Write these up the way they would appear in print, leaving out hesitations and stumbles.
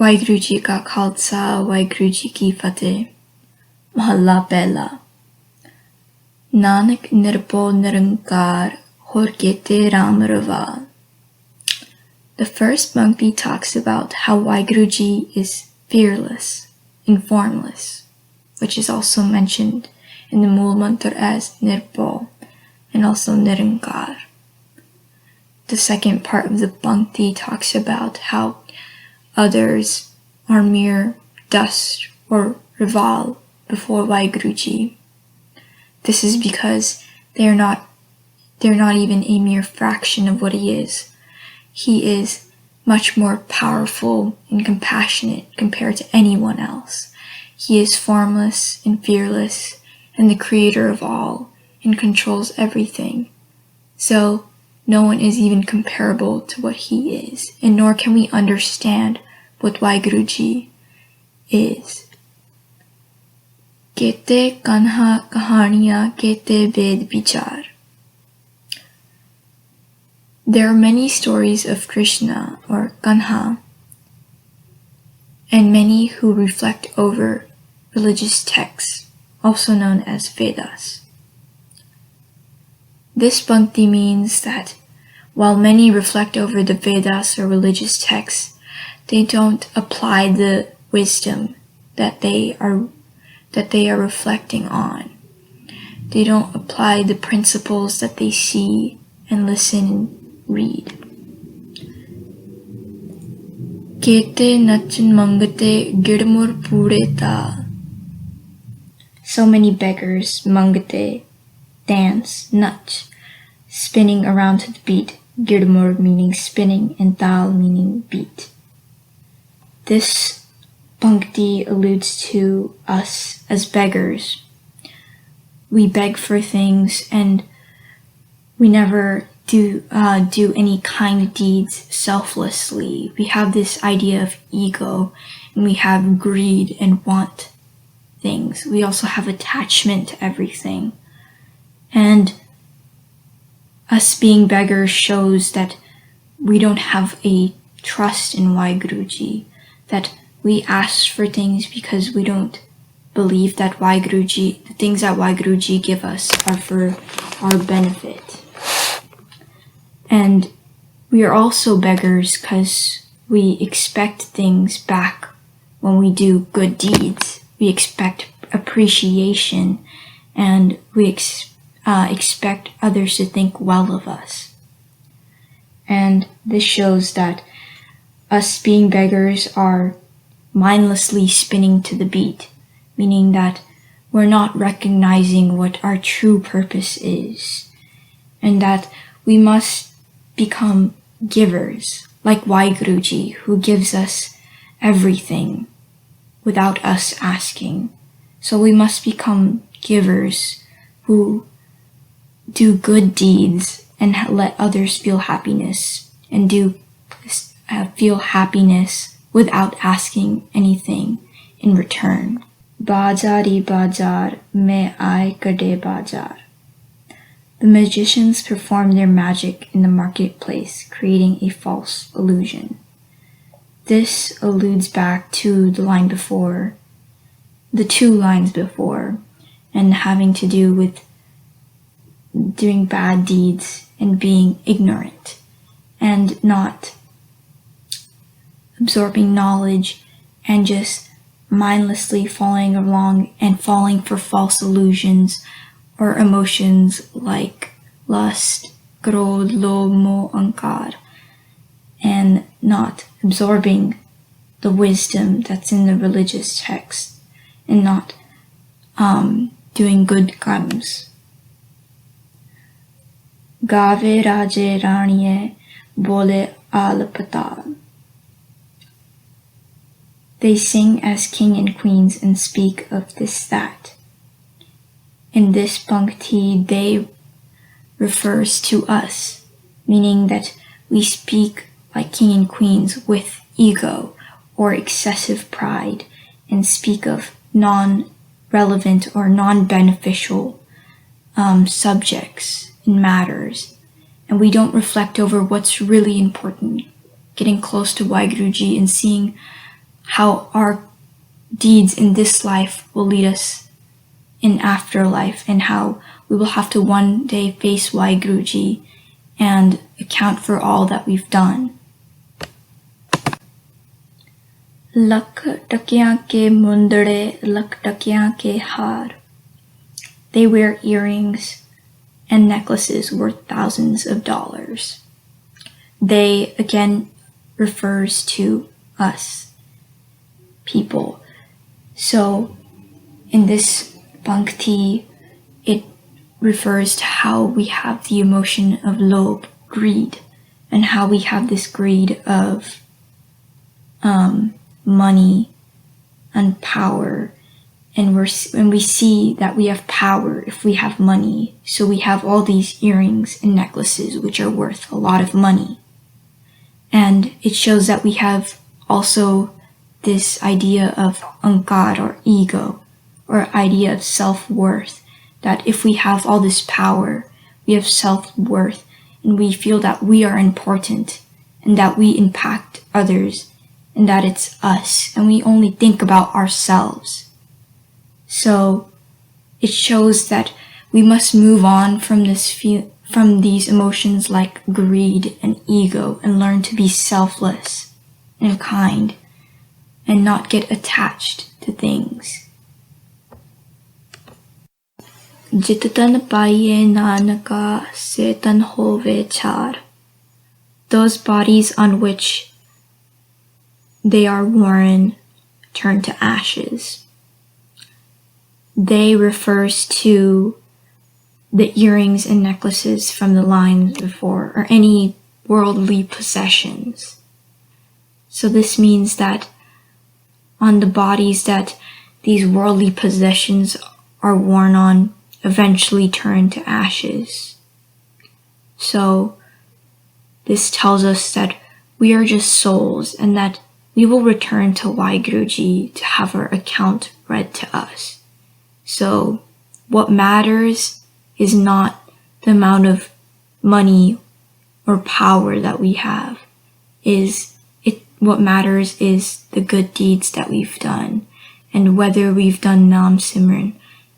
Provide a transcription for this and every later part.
वाहिगुरु जी का खालसा वाहिगुरु जी की फतेह। महला पहला। नानक निरपो निरंकार होर केते Ram Raval. The first Bhakti talks about how Waheguru Ji is fearless and formless, which is also mentioned in the Mool Mantra as Nirpo and also Nirankar. The second part of the Bhakti talks about how others are mere dust or rival before Waheguru Ji. This is because they're not even a mere fraction of what he is. He is much more powerful and compassionate compared to anyone else. He is formless and fearless and the creator of all and controls everything. So no one is even comparable to what he is, and nor can we understand what Waheguru Ji is. Kete kanha kahaniya kete ved vichar. There are many stories of Krishna or Kanha, and many who reflect over religious texts, also known as Vedas. This Bhakti means that while many reflect over the Vedas or religious texts, they don't apply the wisdom that they are reflecting on. They don't apply the principles that they see and listen and read. Kete nachan mangate girmur pureta. So many beggars, mangate, dance, nach, spinning around to the beat, girmur meaning spinning and tal meaning beat. This Bhakti alludes to us as beggars. We beg for things and we never do any kind deeds selflessly. We have this idea of ego, and we have greed and want things. We also have attachment to everything. And us being beggars shows that we don't have a trust in Waheguru Ji, that we ask for things because we don't believe that Waheguru Ji, the things that Waheguru Ji give us are for our benefit. And we are also beggars because we expect things back when we do good deeds. We expect appreciation and we expect others to think well of us. And this shows that us being beggars are mindlessly spinning to the beat, meaning that we're not recognizing what our true purpose is, and that we must become givers, like Waheguru Ji, who gives us everything without us asking. So we must become givers who do good deeds and let others feel happiness, and feel happiness without asking anything in return. Bajari bajar mein aaye kade bajar. The magicians perform their magic in the marketplace, creating a false illusion. This alludes back to the two lines before, and having to do with doing bad deeds and being ignorant and not absorbing knowledge and just mindlessly following along and falling for false illusions or emotions like lust, krodh, lobh, moh, ankar, and not absorbing the wisdom that's in the religious text and not doing good karmas. Gave Raje Raniye Bole Alapatal. They sing as king and queens and speak of this that. In this Bhakti, they refers to us, meaning that we speak like king and queens with ego or excessive pride and speak of non-relevant or non-beneficial subjects and matters, and we don't reflect over what's really important, getting close to Waheguru Ji and seeing how our deeds in this life will lead us in afterlife, and how we will have to one day face Waheguru and account for all that we've done. Lakh takyan ke mundare, lakh takyan ke har. They wear earrings and necklaces worth thousands of dollars. They, again, refers to us, people. So, in this bhakti, it refers to how we have the emotion of lobh, greed, and how we have this greed of money and power. And when we see that we have power if we have money, so we have all these earrings and necklaces which are worth a lot of money. And it shows that we have also this idea of ankar, or ego, or idea of self-worth, that if we have all this power, we have self-worth, and we feel that we are important, and that we impact others, and that it's us, and we only think about ourselves. So it shows that we must move on from these emotions like greed and ego, and learn to be selfless and kind, and not get attached to things. Jit tan paiye nanaka se tan hove char. Those bodies on which they are worn turn to ashes. They refers to the earrings and necklaces from the lines before, or any worldly possessions. So this means that on the bodies that these worldly possessions are worn on eventually turn to ashes. So this tells us that we are just souls, and that we will return to Waheguru to have our account read to us. So what matters is not the amount of money or power that we have. What matters is the good deeds that we've done, and whether we've done Nam Simran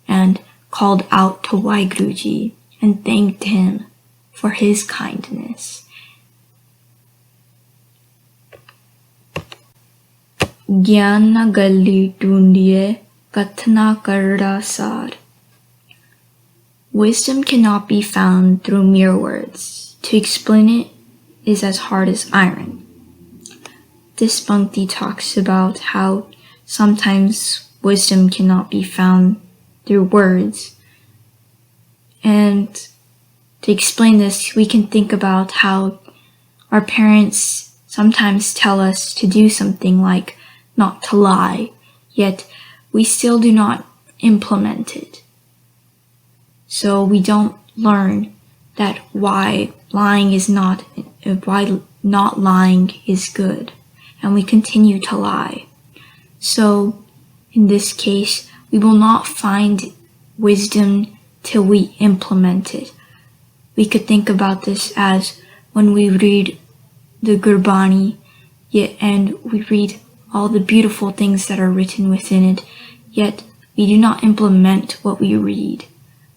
and called out to Waheguru and thanked him for his kindness. Gyan na galli tundiye, kathna karda sar. Wisdom cannot be found through mere words. To explain it is as hard as iron. This bhakti talks about how sometimes wisdom cannot be found through words. And to explain this, we can think about how our parents sometimes tell us to do something like not to lie, yet we still do not implement it. So we don't learn that why not lying is good, and we continue to lie. So in this case, we will not find wisdom till we implement it. We could think about this as when we read the Gurbani, and we read all the beautiful things that are written within it, yet we do not implement what we read.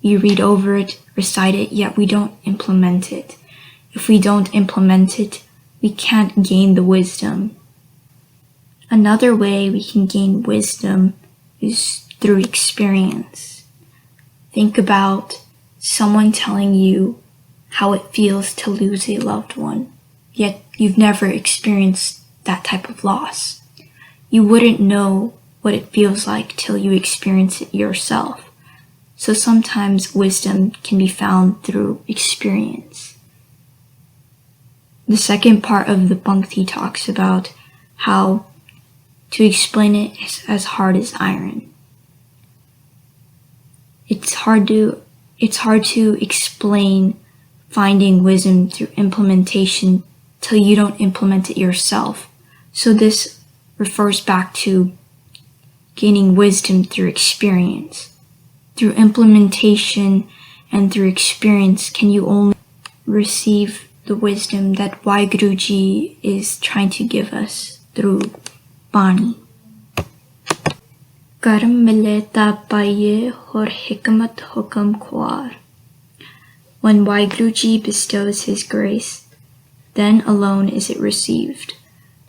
We read over it, recite it, yet we don't implement it. If we don't implement it, we can't gain the wisdom. Another way we can gain wisdom is through experience. Think about someone telling you how it feels to lose a loved one, yet you've never experienced that type of loss. You wouldn't know what it feels like till you experience it yourself. So sometimes wisdom can be found through experience. The second part of the bhakti talks about how to explain it is as hard as iron. It's hard to explain finding wisdom through implementation till you don't implement it yourself. So this refers back to gaining wisdom through experience. Through implementation and through experience can you only receive the wisdom that Waheguru is trying to give us through Bani. Karm mile ta paiye aur hikmat hukam khwar. When Waheguruji bestows his grace, then alone is it received.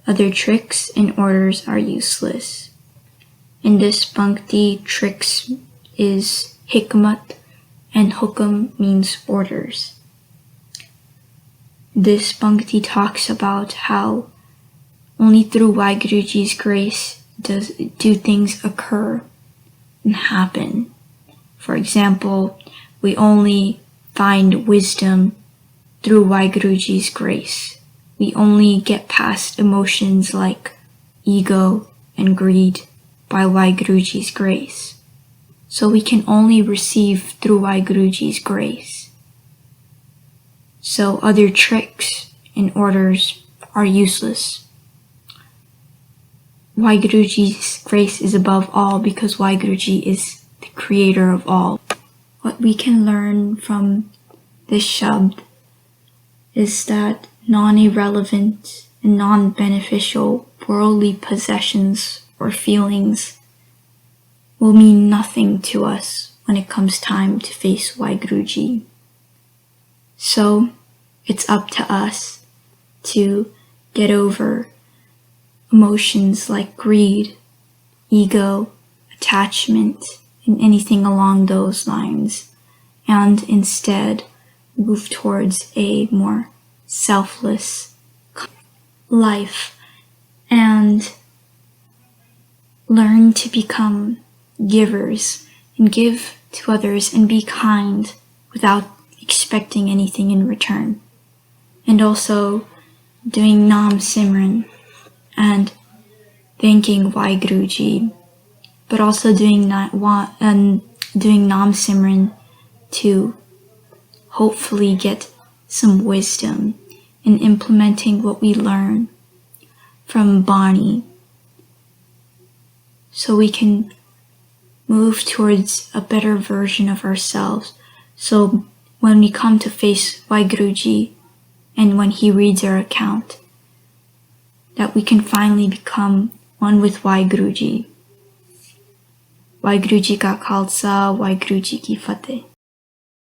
Other tricks and orders are useless. In this pankti, tricks is hikmat and hukam means orders. This pankti talks about how only through Waheguruji's grace do things occur and happen. For example, we only find wisdom through Waheguruji's grace. We only get past emotions like ego and greed by Waheguruji's grace. So we can only receive through Waheguruji's grace. So other tricks and orders are useless. Waheguruji's grace is above all because Waheguruji is the creator of all. What we can learn from this shabd is that non-irrelevant and non-beneficial worldly possessions or feelings will mean nothing to us when it comes time to face Waheguruji. So it's up to us to get over emotions like greed, ego, attachment, and anything along those lines, and instead move towards a more selfless life and learn to become givers and give to others and be kind without expecting anything in return. And also doing Nam Simran and thanking Waheguruji, but also doing Nam Simran to hopefully get some wisdom in implementing what we learn from Bani, so we can move towards a better version of ourselves. So when we come to face Waheguruji and when he reads our account, that we can finally become one with Waheguruji. Waheguruji ka khalsa, Waheguruji ki fateh.